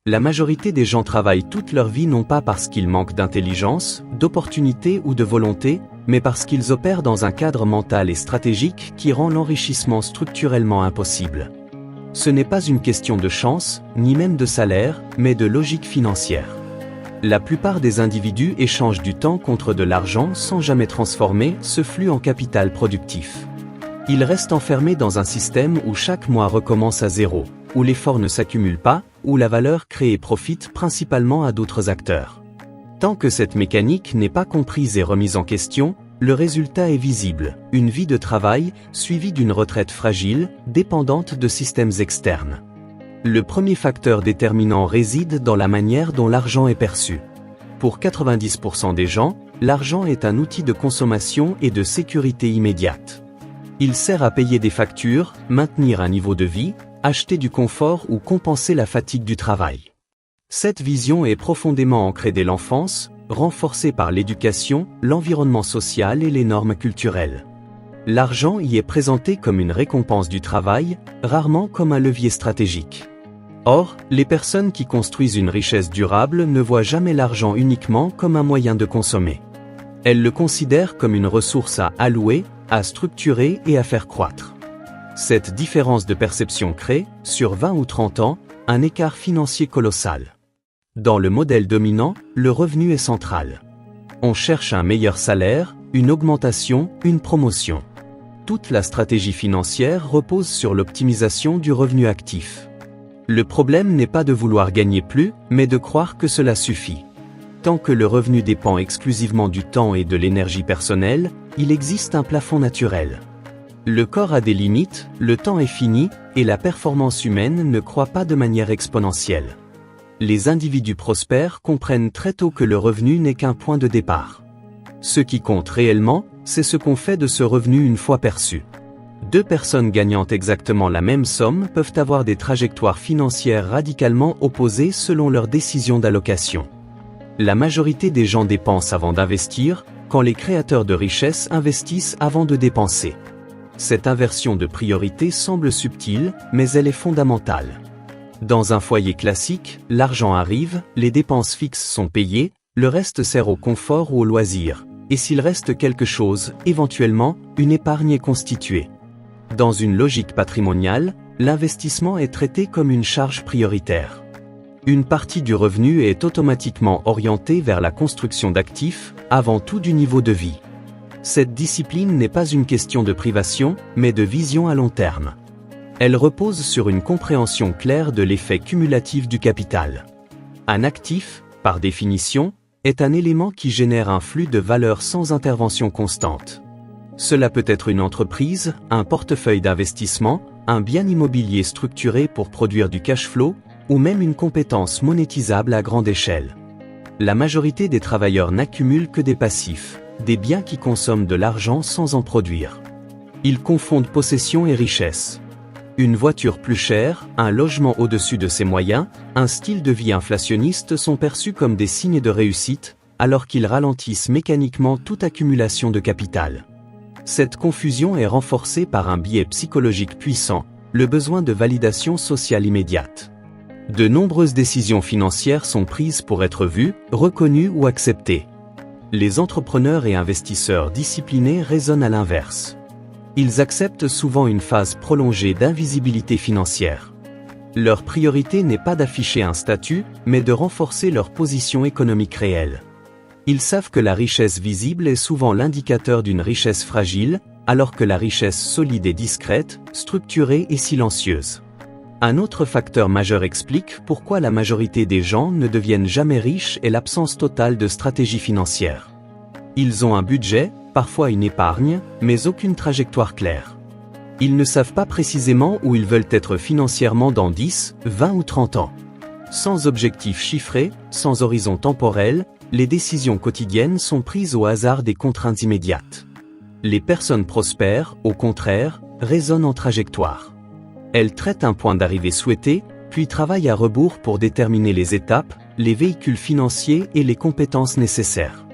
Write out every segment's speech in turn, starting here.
La majorité des gens travaillent toute leur vie non pas parce qu'ils manquent d'intelligence, d'opportunité ou de volonté, mais parce qu'ils opèrent dans un cadre mental et stratégique qui rend l'enrichissement structurellement impossible. Ce n'est pas une question de chance, ni même de salaire, mais de logique financière. La plupart des individus échangent du temps contre de l'argent sans jamais transformer ce flux en capital productif. Ils restent enfermés dans un système où chaque mois recommence à zéro, où l'effort ne s'accumule pas, où la valeur créée profite principalement à d'autres acteurs. Tant que cette mécanique n'est pas comprise et remise en question, le résultat est visible, une vie de travail, suivie d'une retraite fragile, dépendante de systèmes externes. Le premier facteur déterminant réside dans la manière dont l'argent est perçu. Pour 90% des gens, l'argent est un outil de consommation et de sécurité immédiate. Il sert à payer des factures, maintenir un niveau de vie, acheter du confort ou compenser la fatigue du travail. Cette vision est profondément ancrée dès l'enfance, renforcée par l'éducation, l'environnement social et les normes culturelles. L'argent y est présenté comme une récompense du travail, rarement comme un levier stratégique. Or, les personnes qui construisent une richesse durable ne voient jamais l'argent uniquement comme un moyen de consommer. Elles le considèrent comme une ressource à allouer, à structurer et à faire croître. Cette différence de perception crée, sur 20 ou 30 ans, un écart financier colossal. Dans le modèle dominant, le revenu est central. On cherche un meilleur salaire, une augmentation, une promotion. Toute la stratégie financière repose sur l'optimisation du revenu actif. Le problème n'est pas de vouloir gagner plus, mais de croire que cela suffit. Tant que le revenu dépend exclusivement du temps et de l'énergie personnelle, il existe un plafond naturel. Le corps a des limites, le temps est fini, et la performance humaine ne croît pas de manière exponentielle. Les individus prospères comprennent très tôt que le revenu n'est qu'un point de départ. Ce qui compte réellement, c'est ce qu'on fait de ce revenu une fois perçu. Deux personnes gagnant exactement la même somme peuvent avoir des trajectoires financières radicalement opposées selon leurs décisions d'allocation. La majorité des gens dépensent avant d'investir, quand les créateurs de richesse investissent avant de dépenser. Cette inversion de priorité semble subtile, mais elle est fondamentale. Dans un foyer classique, l'argent arrive, les dépenses fixes sont payées, le reste sert au confort ou au loisir, et s'il reste quelque chose, éventuellement, une épargne est constituée. Dans une logique patrimoniale, l'investissement est traité comme une charge prioritaire. Une partie du revenu est automatiquement orientée vers la construction d'actifs, avant tout du niveau de vie. Cette discipline n'est pas une question de privation, mais de vision à long terme. Elle repose sur une compréhension claire de l'effet cumulatif du capital. Un actif, par définition, est un élément qui génère un flux de valeur sans intervention constante. Cela peut être une entreprise, un portefeuille d'investissement, un bien immobilier structuré pour produire du cash flow, ou même une compétence monétisable à grande échelle. La majorité des travailleurs n'accumulent que des passifs, des biens qui consomment de l'argent sans en produire. Ils confondent possession et richesse. Une voiture plus chère, un logement au-dessus de ses moyens, un style de vie inflationniste sont perçus comme des signes de réussite, alors qu'ils ralentissent mécaniquement toute accumulation de capital. Cette confusion est renforcée par un biais psychologique puissant, le besoin de validation sociale immédiate. De nombreuses décisions financières sont prises pour être vues, reconnues ou acceptées. Les entrepreneurs et investisseurs disciplinés raisonnent à l'inverse. Ils acceptent souvent une phase prolongée d'invisibilité financière. Leur priorité n'est pas d'afficher un statut, mais de renforcer leur position économique réelle. Ils savent que la richesse visible est souvent l'indicateur d'une richesse fragile, alors que la richesse solide est discrète, structurée et silencieuse. Un autre facteur majeur explique pourquoi la majorité des gens ne deviennent jamais riches et l'absence totale de stratégie financière. Ils ont un budget, parfois une épargne, mais aucune trajectoire claire. Ils ne savent pas précisément où ils veulent être financièrement dans 10, 20 ou 30 ans. Sans objectif chiffré, sans horizon temporel, les décisions quotidiennes sont prises au hasard des contraintes immédiates. Les personnes prospères, au contraire, raisonnent en trajectoire. Elles traitent un point d'arrivée souhaité, puis travaillent à rebours pour déterminer les étapes, les véhicules financiers et les compétences nécessaires.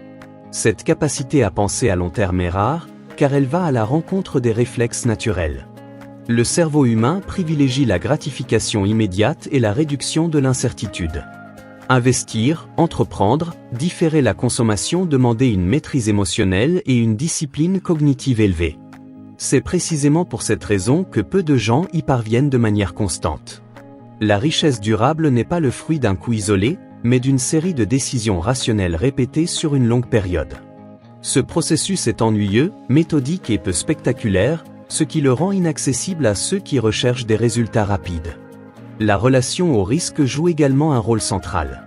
Cette capacité à penser à long terme est rare, car elle va à la rencontre des réflexes naturels. Le cerveau humain privilégie la gratification immédiate et la réduction de l'incertitude. Investir, entreprendre, différer la consommation demandait une maîtrise émotionnelle et une discipline cognitive élevée. C'est précisément pour cette raison que peu de gens y parviennent de manière constante. La richesse durable n'est pas le fruit d'un coup isolé, mais d'une série de décisions rationnelles répétées sur une longue période. Ce processus est ennuyeux, méthodique et peu spectaculaire, ce qui le rend inaccessible à ceux qui recherchent des résultats rapides. La relation au risque joue également un rôle central.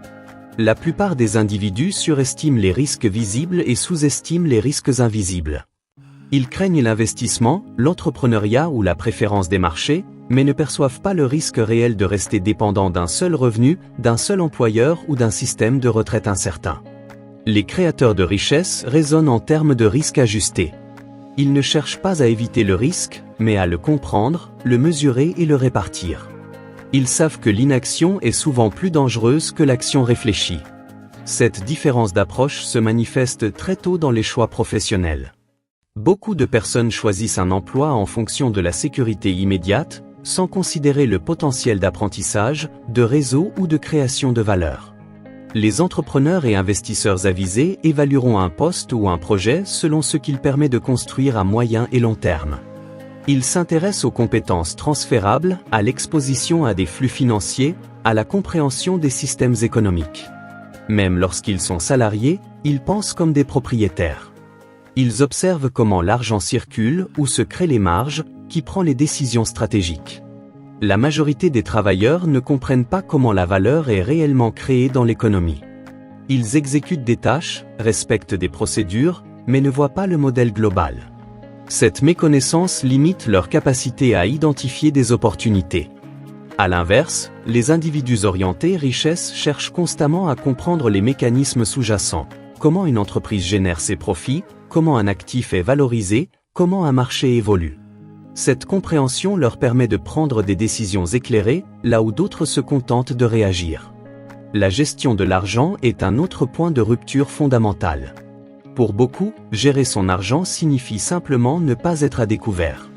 La plupart des individus surestiment les risques visibles et sous-estiment les risques invisibles. Ils craignent l'investissement, l'entrepreneuriat ou la préférence des marchés, mais ne perçoivent pas le risque réel de rester dépendant d'un seul revenu, d'un seul employeur ou d'un système de retraite incertain. Les créateurs de richesse raisonnent en termes de risques ajustés. Ils ne cherchent pas à éviter le risque, mais à le comprendre, le mesurer et le répartir. Ils savent que l'inaction est souvent plus dangereuse que l'action réfléchie. Cette différence d'approche se manifeste très tôt dans les choix professionnels. Beaucoup de personnes choisissent un emploi en fonction de la sécurité immédiate, sans considérer le potentiel d'apprentissage, de réseau ou de création de valeur. Les entrepreneurs et investisseurs avisés évalueront un poste ou un projet selon ce qu'il permet de construire à moyen et long terme. Ils s'intéressent aux compétences transférables, à l'exposition à des flux financiers, à la compréhension des systèmes économiques. Même lorsqu'ils sont salariés, ils pensent comme des propriétaires. Ils observent comment l'argent circule, où se créent les marges, qui prend les décisions stratégiques. La majorité des travailleurs ne comprennent pas comment la valeur est réellement créée dans l'économie. Ils exécutent des tâches, respectent des procédures, mais ne voient pas le modèle global. Cette méconnaissance limite leur capacité à identifier des opportunités. À l'inverse, les individus orientés richesse cherchent constamment à comprendre les mécanismes sous-jacents. Comment une entreprise génère ses profits, comment un actif est valorisé, comment un marché évolue. Cette compréhension leur permet de prendre des décisions éclairées, là où d'autres se contentent de réagir. La gestion de l'argent est un autre point de rupture fondamental. Pour beaucoup, gérer son argent signifie simplement ne pas être à découvert.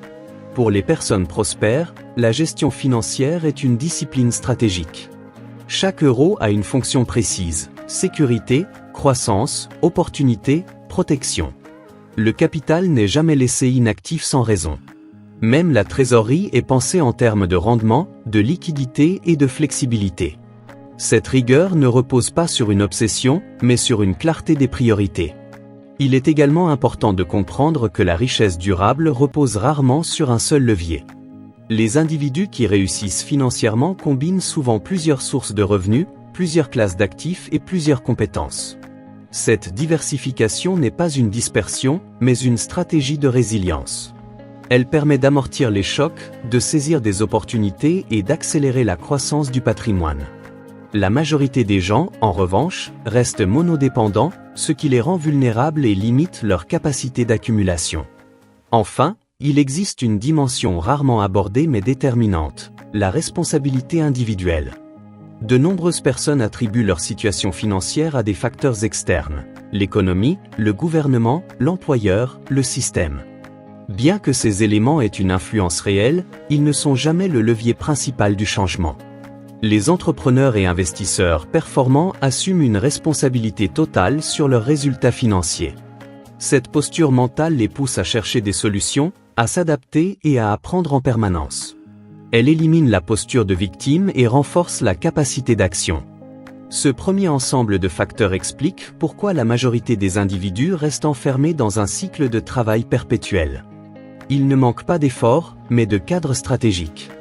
Pour les personnes prospères, la gestion financière est une discipline stratégique. Chaque euro a une fonction précise: sécurité, croissance, opportunité, protection. Le capital n'est jamais laissé inactif sans raison. Même la trésorerie est pensée en termes de rendement, de liquidité et de flexibilité. Cette rigueur ne repose pas sur une obsession, mais sur une clarté des priorités. Il est également important de comprendre que la richesse durable repose rarement sur un seul levier. Les individus qui réussissent financièrement combinent souvent plusieurs sources de revenus, plusieurs classes d'actifs et plusieurs compétences. Cette diversification n'est pas une dispersion, mais une stratégie de résilience. Elle permet d'amortir les chocs, de saisir des opportunités et d'accélérer la croissance du patrimoine. La majorité des gens, en revanche, restent monodépendants, ce qui les rend vulnérables et limite leur capacité d'accumulation. Enfin, il existe une dimension rarement abordée mais déterminante: la responsabilité individuelle. De nombreuses personnes attribuent leur situation financière à des facteurs externes: l'économie, le gouvernement, l'employeur, le système. Bien que ces éléments aient une influence réelle, ils ne sont jamais le levier principal du changement. Les entrepreneurs et investisseurs performants assument une responsabilité totale sur leurs résultats financiers. Cette posture mentale les pousse à chercher des solutions, à s'adapter et à apprendre en permanence. Elle élimine la posture de victime et renforce la capacité d'action. Ce premier ensemble de facteurs explique pourquoi la majorité des individus restent enfermés dans un cycle de travail perpétuel. Ils ne manquent pas d'efforts, mais de cadres stratégiques.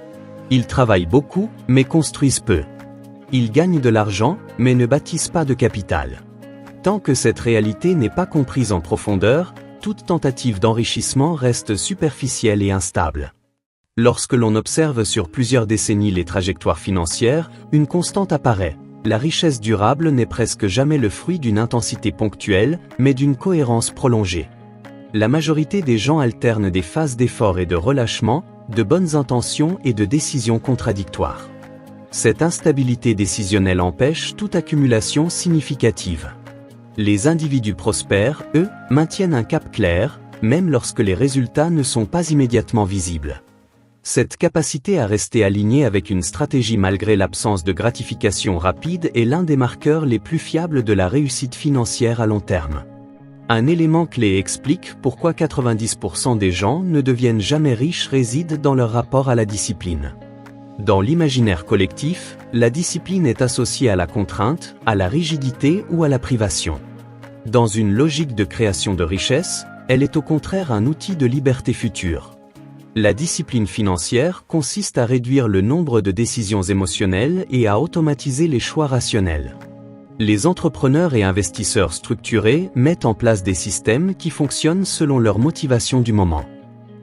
Ils travaillent beaucoup, mais construisent peu. Ils gagnent de l'argent, mais ne bâtissent pas de capital. Tant que cette réalité n'est pas comprise en profondeur, toute tentative d'enrichissement reste superficielle et instable. Lorsque l'on observe sur plusieurs décennies les trajectoires financières, une constante apparaît: la richesse durable n'est presque jamais le fruit d'une intensité ponctuelle, mais d'une cohérence prolongée. La majorité des gens alternent des phases d'effort et de relâchement, de bonnes intentions et de décisions contradictoires. Cette instabilité décisionnelle empêche toute accumulation significative. Les individus prospères, eux, maintiennent un cap clair, même lorsque les résultats ne sont pas immédiatement visibles. Cette capacité à rester aligné avec une stratégie malgré l'absence de gratification rapide est l'un des marqueurs les plus fiables de la réussite financière à long terme. Un élément clé explique pourquoi 90% des gens ne deviennent jamais riches réside dans leur rapport à la discipline. Dans l'imaginaire collectif, la discipline est associée à la contrainte, à la rigidité ou à la privation. Dans une logique de création de richesse, elle est au contraire un outil de liberté future. La discipline financière consiste à réduire le nombre de décisions émotionnelles et à automatiser les choix rationnels. Les entrepreneurs et investisseurs structurés mettent en place des systèmes qui fonctionnent selon leurs motivations du moment.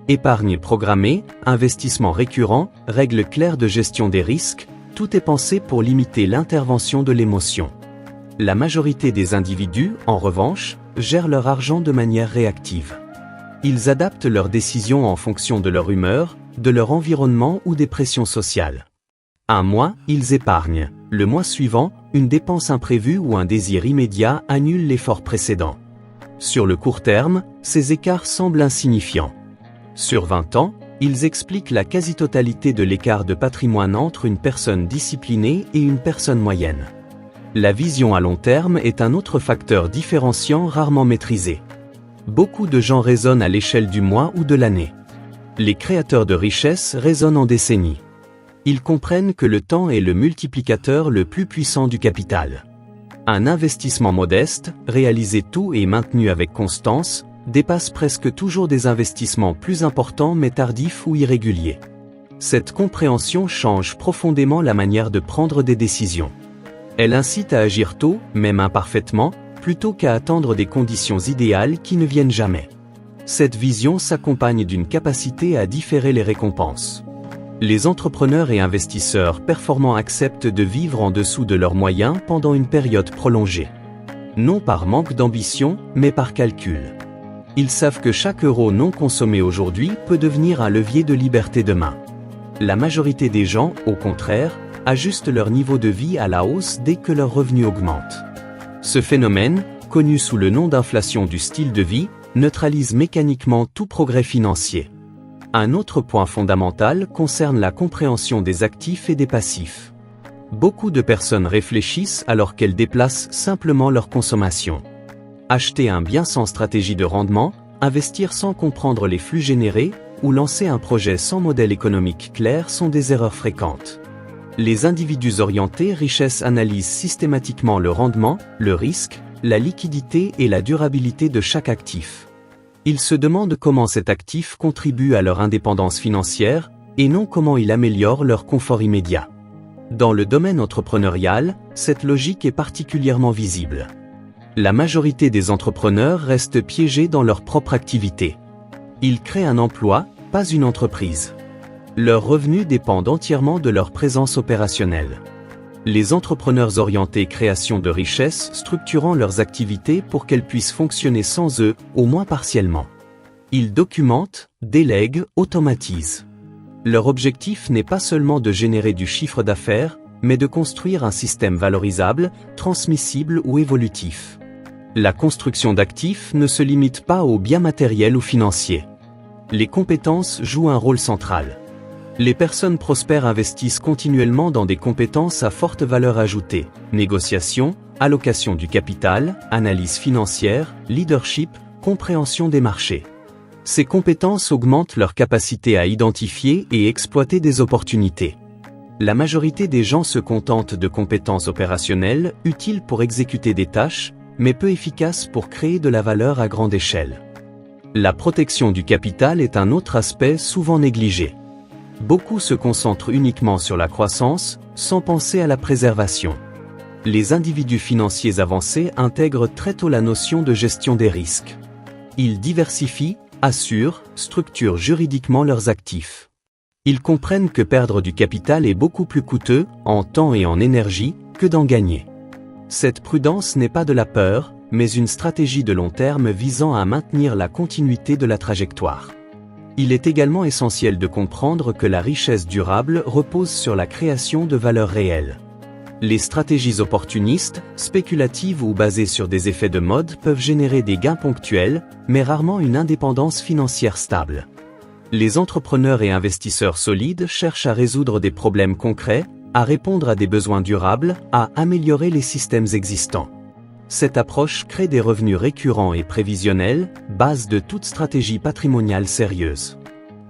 Épargne programmée, investissement récurrent, règles claires de gestion des risques, tout est pensé pour limiter l'intervention de l'émotion. La majorité des individus, en revanche, gèrent leur argent de manière réactive. Ils adaptent leurs décisions en fonction de leur humeur, de leur environnement ou des pressions sociales. Un mois, ils épargnent. Le mois suivant, une dépense imprévue ou un désir immédiat annule l'effort précédent. Sur le court terme, ces écarts semblent insignifiants. Sur 20 ans, ils expliquent la quasi-totalité de l'écart de patrimoine entre une personne disciplinée et une personne moyenne. La vision à long terme est un autre facteur différenciant rarement maîtrisé. Beaucoup de gens raisonnent à l'échelle du mois ou de l'année. Les créateurs de richesse raisonnent en décennies. Ils comprennent que le temps est le multiplicateur le plus puissant du capital. Un investissement modeste, réalisé tôt et maintenu avec constance, dépasse presque toujours des investissements plus importants mais tardifs ou irréguliers. Cette compréhension change profondément la manière de prendre des décisions. Elle incite à agir tôt, même imparfaitement, plutôt qu'à attendre des conditions idéales qui ne viennent jamais. Cette vision s'accompagne d'une capacité à différer les récompenses. Les entrepreneurs et investisseurs performants acceptent de vivre en dessous de leurs moyens pendant une période prolongée. Non par manque d'ambition, mais par calcul. Ils savent que chaque euro non consommé aujourd'hui peut devenir un levier de liberté demain. La majorité des gens, au contraire, ajustent leur niveau de vie à la hausse dès que leurs revenus augmentent. Ce phénomène, connu sous le nom d'inflation du style de vie, neutralise mécaniquement tout progrès financier. Un autre point fondamental concerne la compréhension des actifs et des passifs. Beaucoup de personnes réfléchissent alors qu'elles déplacent simplement leur consommation. Acheter un bien sans stratégie de rendement, investir sans comprendre les flux générés, ou lancer un projet sans modèle économique clair sont des erreurs fréquentes. Les individus orientés richesse analysent systématiquement le rendement, le risque, la liquidité et la durabilité de chaque actif. Ils se demandent comment cet actif contribue à leur indépendance financière, et non comment il améliore leur confort immédiat. Dans le domaine entrepreneurial, cette logique est particulièrement visible. La majorité des entrepreneurs restent piégés dans leur propre activité. Ils créent un emploi, pas une entreprise. Leurs revenus dépendent entièrement de leur présence opérationnelle. Les entrepreneurs orientés création de richesse structurant leurs activités pour qu'elles puissent fonctionner sans eux, au moins partiellement. Ils documentent, délèguent, automatisent. Leur objectif n'est pas seulement de générer du chiffre d'affaires, mais de construire un système valorisable, transmissible ou évolutif. La construction d'actifs ne se limite pas aux biens matériels ou financiers. Les compétences jouent un rôle central. Les personnes prospères investissent continuellement dans des compétences à forte valeur ajoutée, négociation, allocation du capital, analyse financière, leadership, compréhension des marchés. Ces compétences augmentent leur capacité à identifier et exploiter des opportunités. La majorité des gens se contentent de compétences opérationnelles, utiles pour exécuter des tâches, mais peu efficaces pour créer de la valeur à grande échelle. La protection du capital est un autre aspect souvent négligé. Beaucoup se concentrent uniquement sur la croissance, sans penser à la préservation. Les individus financiers avancés intègrent très tôt la notion de gestion des risques. Ils diversifient, assurent, structurent juridiquement leurs actifs. Ils comprennent que perdre du capital est beaucoup plus coûteux, en temps et en énergie, que d'en gagner. Cette prudence n'est pas de la peur, mais une stratégie de long terme visant à maintenir la continuité de la trajectoire. Il est également essentiel de comprendre que la richesse durable repose sur la création de valeur réelle. Les stratégies opportunistes, spéculatives ou basées sur des effets de mode peuvent générer des gains ponctuels, mais rarement une indépendance financière stable. Les entrepreneurs et investisseurs solides cherchent à résoudre des problèmes concrets, à répondre à des besoins durables, à améliorer les systèmes existants. Cette approche crée des revenus récurrents et prévisionnels, base de toute stratégie patrimoniale sérieuse.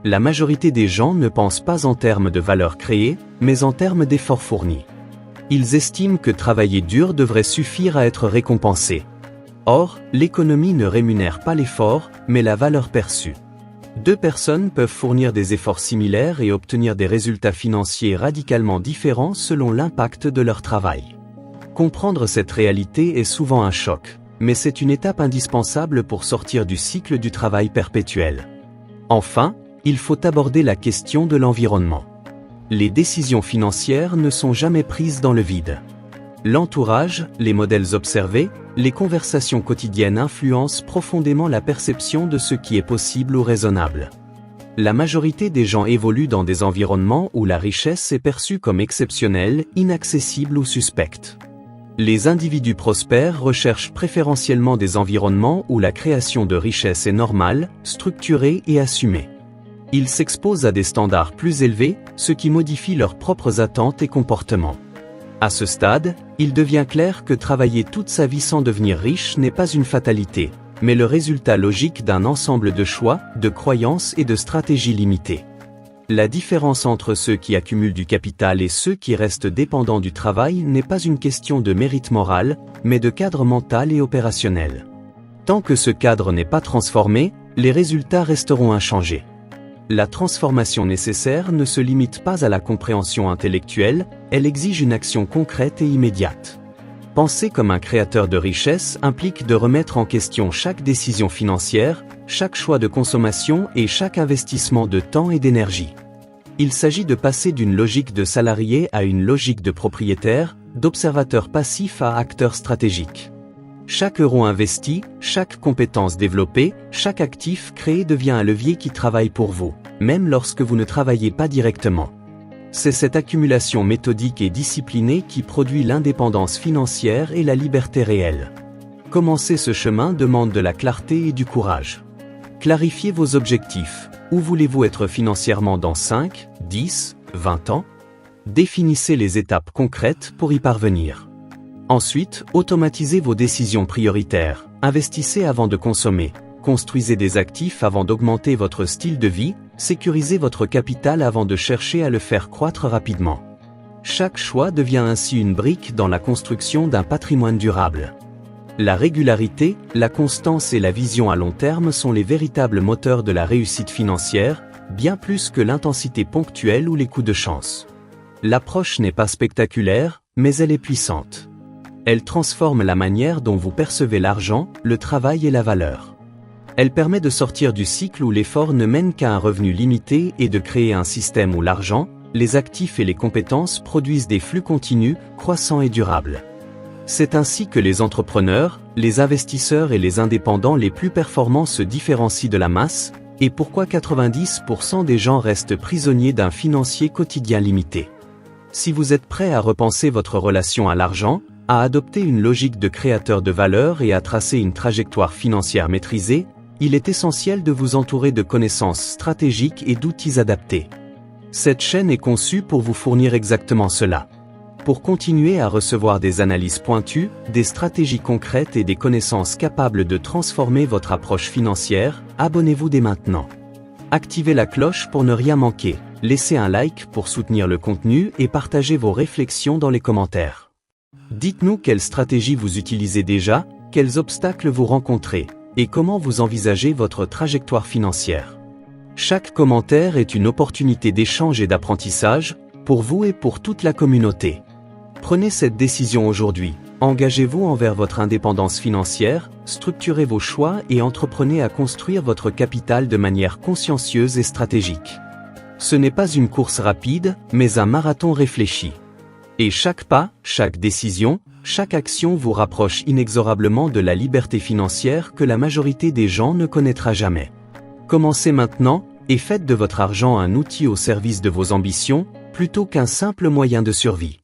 La majorité des gens ne pensent pas en termes de valeur créée, mais en termes d'efforts fournis. Ils estiment que travailler dur devrait suffire à être récompensé. Or, l'économie ne rémunère pas l'effort, mais la valeur perçue. Deux personnes peuvent fournir des efforts similaires et obtenir des résultats financiers radicalement différents selon l'impact de leur travail. Comprendre cette réalité est souvent un choc, mais c'est une étape indispensable pour sortir du cycle du travail perpétuel. Enfin, il faut aborder la question de l'environnement. Les décisions financières ne sont jamais prises dans le vide. L'entourage, les modèles observés, les conversations quotidiennes influencent profondément la perception de ce qui est possible ou raisonnable. La majorité des gens évoluent dans des environnements où la richesse est perçue comme exceptionnelle, inaccessible ou suspecte. Les individus prospères recherchent préférentiellement des environnements où la création de richesse est normale, structurée et assumée. Ils s'exposent à des standards plus élevés, ce qui modifie leurs propres attentes et comportements. À ce stade, il devient clair que travailler toute sa vie sans devenir riche n'est pas une fatalité, mais le résultat logique d'un ensemble de choix, de croyances et de stratégies limitées. La différence entre ceux qui accumulent du capital et ceux qui restent dépendants du travail n'est pas une question de mérite moral, mais de cadre mental et opérationnel. Tant que ce cadre n'est pas transformé, les résultats resteront inchangés. La transformation nécessaire ne se limite pas à la compréhension intellectuelle, elle exige une action concrète et immédiate. Penser comme un créateur de richesse implique de remettre en question chaque décision financière, chaque choix de consommation et chaque investissement de temps et d'énergie. Il s'agit de passer d'une logique de salarié à une logique de propriétaire, d'observateur passif à acteur stratégique. Chaque euro investi, chaque compétence développée, chaque actif créé devient un levier qui travaille pour vous, même lorsque vous ne travaillez pas directement. C'est cette accumulation méthodique et disciplinée qui produit l'indépendance financière et la liberté réelle. Commencer ce chemin demande de la clarté et du courage. Clarifiez vos objectifs. Où voulez-vous être financièrement dans 5, 10, 20 ans? Définissez les étapes concrètes pour y parvenir. Ensuite, automatisez vos décisions prioritaires, investissez avant de consommer, construisez des actifs avant d'augmenter votre style de vie, sécurisez votre capital avant de chercher à le faire croître rapidement. Chaque choix devient ainsi une brique dans la construction d'un patrimoine durable. La régularité, la constance et la vision à long terme sont les véritables moteurs de la réussite financière, bien plus que l'intensité ponctuelle ou les coups de chance. L'approche n'est pas spectaculaire, mais elle est puissante. Elle transforme la manière dont vous percevez l'argent, le travail et la valeur. Elle permet de sortir du cycle où l'effort ne mène qu'à un revenu limité et de créer un système où l'argent, les actifs et les compétences produisent des flux continus, croissants et durables. C'est ainsi que les entrepreneurs, les investisseurs et les indépendants les plus performants se différencient de la masse, et pourquoi 90% des gens restent prisonniers d'un financier quotidien limité. Si vous êtes prêt à repenser votre relation à l'argent, à adopter une logique de créateur de valeur et à tracer une trajectoire financière maîtrisée, il est essentiel de vous entourer de connaissances stratégiques et d'outils adaptés. Cette chaîne est conçue pour vous fournir exactement cela. Pour continuer à recevoir des analyses pointues, des stratégies concrètes et des connaissances capables de transformer votre approche financière, abonnez-vous dès maintenant. Activez la cloche pour ne rien manquer, laissez un like pour soutenir le contenu et partagez vos réflexions dans les commentaires. Dites-nous quelles stratégies vous utilisez déjà, quels obstacles vous rencontrez, et comment vous envisagez votre trajectoire financière. Chaque commentaire est une opportunité d'échange et d'apprentissage, pour vous et pour toute la communauté. Prenez cette décision aujourd'hui, engagez-vous envers votre indépendance financière, structurez vos choix et entreprenez à construire votre capital de manière consciencieuse et stratégique. Ce n'est pas une course rapide, mais un marathon réfléchi. Et chaque pas, chaque décision, chaque action vous rapproche inexorablement de la liberté financière que la majorité des gens ne connaîtra jamais. Commencez maintenant, et faites de votre argent un outil au service de vos ambitions, plutôt qu'un simple moyen de survie.